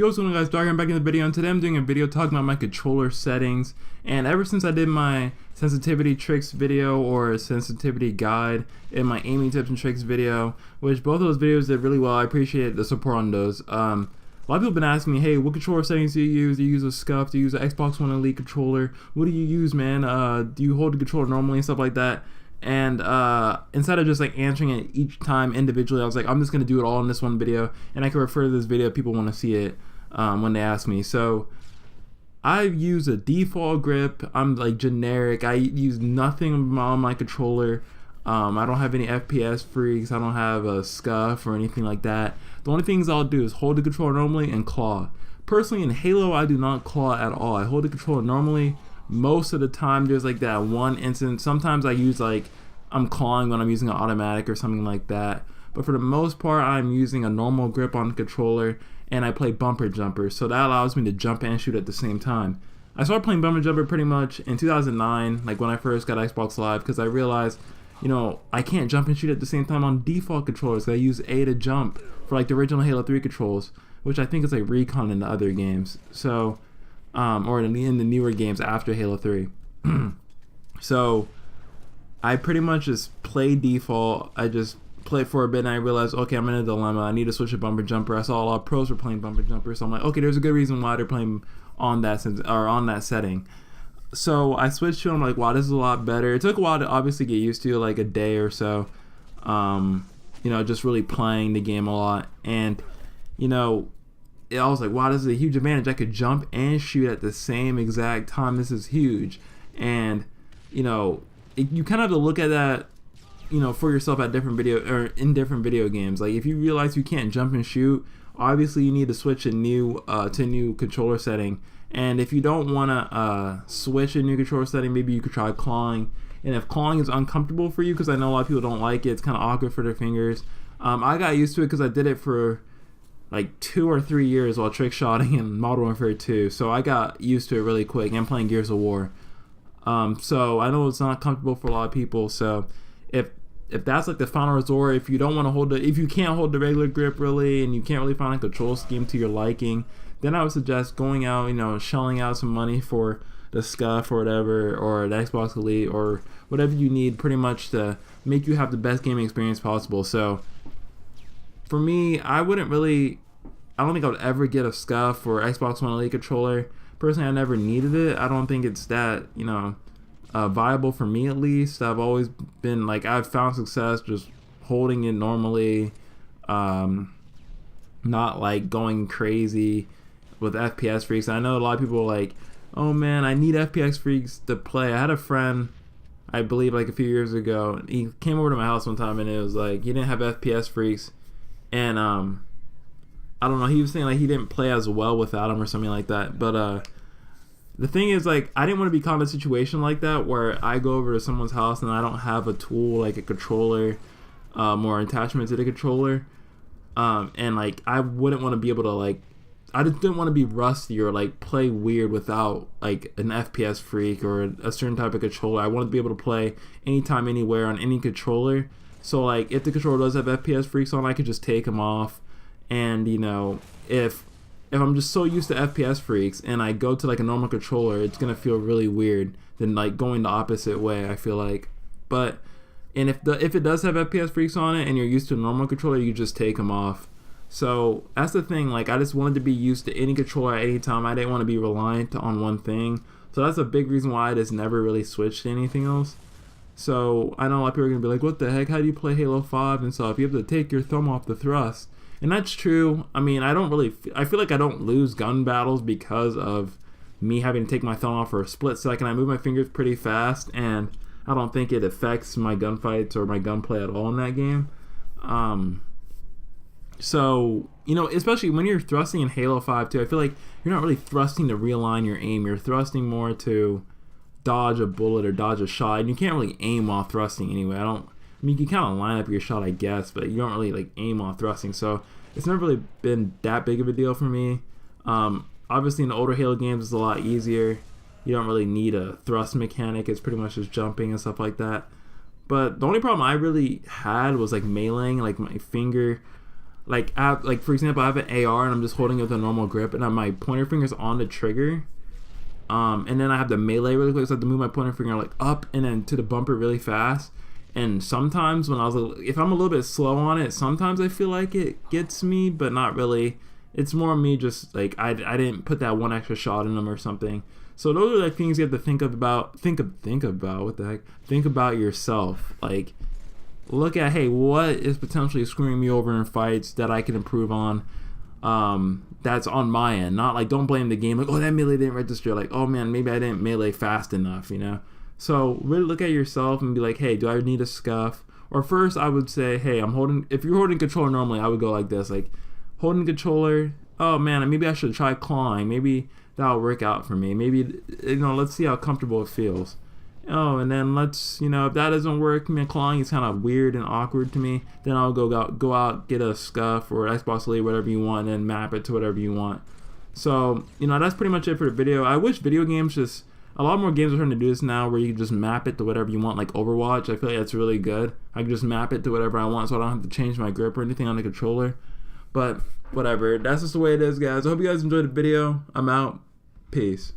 Yo, what's going on, guys? Dark, I'm back in the video, and today I'm doing a video talking about my controller settings. And ever since I did my sensitivity tricks video or sensitivity guide and my aiming tips and tricks video, which both of those videos did really well, I appreciate the support on those. A lot of people have been asking me, hey, what controller settings do you use? Do you use a SCUF? Do you use an Xbox One Elite controller? What do you use, man? Do you hold the controller normally and stuff like that? And instead of just like answering it each time individually, I was like, I'm just gonna do it all in this one video, and I can refer to this video if people want to see it when they ask me. So I use a default grip. I'm like generic. I use nothing on my controller. I don't have any FPS freaks. I don't have a SCUF or anything like that. The only things I'll do is hold the controller normally and claw. Personally, in Halo, I do not claw at all. I hold the controller normally. Most of the time there's like that one instance. Sometimes I use like I'm clawing when I'm using an automatic or something like that, but for the most part I'm using a normal grip on the controller, and I play bumper jumper, so that allows me to jump and shoot at the same time. I started playing bumper jumper pretty much in 2009, like when I first got Xbox Live, because I realized, you know, I can't jump and shoot at the same time on default controllers. I use A to jump for like the original Halo 3 controls, which I think is like recon in the other games. So or in the newer games after Halo 3. So I pretty much just play default. I just played for a bit and I realized, okay, I'm in a dilemma. I need to switch to bumper jumper. I saw a lot of pros were playing bumper jumper, so I'm like, okay, there's a good reason why they're playing on that setting. So I switched to it. I'm like, wow, this is a lot better. It took a while to obviously get used to, like a day or so. You know, just really playing the game a lot, and you know, I was like, wow, this is a huge advantage. I could jump and shoot at the same exact time. This is huge. And you know, you kind of have to look at that, you know, for yourself at different video games. Like if you realize you can't jump and shoot, obviously you need to switch a new controller setting. And if you don't want to switch a new controller setting, maybe you could try clawing. And if clawing is uncomfortable for you, because I know a lot of people don't like it, it's kind of awkward for their fingers. I got used to it because I did it for like 2 or 3 years while trick shotting in Modern Warfare 2, so I got used to it really quick, and playing Gears of War. So I know it's not comfortable for a lot of people. So if that's like the final resort, if you don't want to hold if you can't hold the regular grip really, and you can't really find a control scheme to your liking, then I would suggest going out, you know, shelling out some money for the SCUF or whatever, or the Xbox Elite, or whatever you need pretty much to make you have the best gaming experience possible. So for me, I don't think I would ever get a SCUF or Xbox One Elite controller. Personally, I never needed it. I don't think it's that, you know, viable for me at least. I've always been like, I've found success just holding it normally, not like going crazy with FPS freaks. I know a lot of people are like, oh man, I need FPS freaks to play. I had a friend, I believe like a few years ago, he came over to my house one time and it was like, he didn't have FPS freaks. And I don't know, he was saying like he didn't play as well without him or something like that. But the thing is, like, I didn't want to be caught in a situation like that where I go over to someone's house and I don't have a tool like a controller or attachment to the controller, and like I wouldn't want to be able to, like, I just didn't want to be rusty or like play weird without like an FPS freak or a certain type of controller. I wanted to be able to play anytime, anywhere on any controller. So like if the controller does have FPS freaks on, I could just take them off. And you know, if I'm just so used to FPS freaks and I go to like a normal controller, it's gonna feel really weird than like going the opposite way, I feel like. But and if it does have FPS freaks on it and you're used to a normal controller, you just take them off. So that's the thing, like I just wanted to be used to any controller at any time. I didn't want to be reliant on one thing. So that's a big reason why I just never really switched to anything else. So I know a lot of people are gonna be like, what the heck, how do you play Halo 5 and stuff? You have to take your thumb off the thrust. And that's true. I mean, I feel like I don't lose gun battles because of me having to take my thumb off for a split second. I move my fingers pretty fast, and I don't think it affects my gunfights or my gunplay at all in that game. So, you know, especially when you're thrusting in Halo 5 too, I feel like you're not really thrusting to realign your aim. You're thrusting more to dodge a bullet or dodge a shot, and you can't really aim while thrusting anyway. I mean, you can kind of line up your shot, I guess, but you don't really like aim while thrusting. So it's never really been that big of a deal for me. Obviously, in the older Halo games, it's a lot easier. You don't really need a thrust mechanic. It's pretty much just jumping and stuff like that. But the only problem I really had was like meleeing, like my finger like for example, I have an AR and I'm just holding it with a normal grip, and my pointer finger's on the trigger. And then I have the melee really quick, so I have to move my pointer finger like up and then to the bumper really fast. And sometimes when if I'm a little bit slow on it, sometimes I feel like it gets me, but not really. It's more me just like I didn't put that one extra shot in them or something. So those are like things you have to think about. Think about what the heck? Think about yourself. Like, look at, hey, what is potentially screwing me over in fights that I can improve on? That's on my end. Not like, don't blame the game. Like, oh, that melee didn't register. Like, oh man, maybe I didn't melee fast enough. You know. So really look at yourself and be like, hey, do I need a scuff? Or first, I would say, hey, if you're holding controller normally, I would go like this, like holding controller. Oh man, maybe I should try clawing. Maybe that'll work out for me. Maybe, let's see how comfortable it feels. Oh, and then if that doesn't work, man, clawing is kind of weird and awkward to me. Then I'll go out, get a scuff or Xbox Elite, whatever you want, and map it to whatever you want. So, that's pretty much it for the video. I wish video games a lot more games are starting to do this now, where you can just map it to whatever you want, like Overwatch. I feel like that's really good. I can just map it to whatever I want, so I don't have to change my grip or anything on the controller. But whatever, that's just the way it is, guys. I hope you guys enjoyed the video. I'm out. Peace.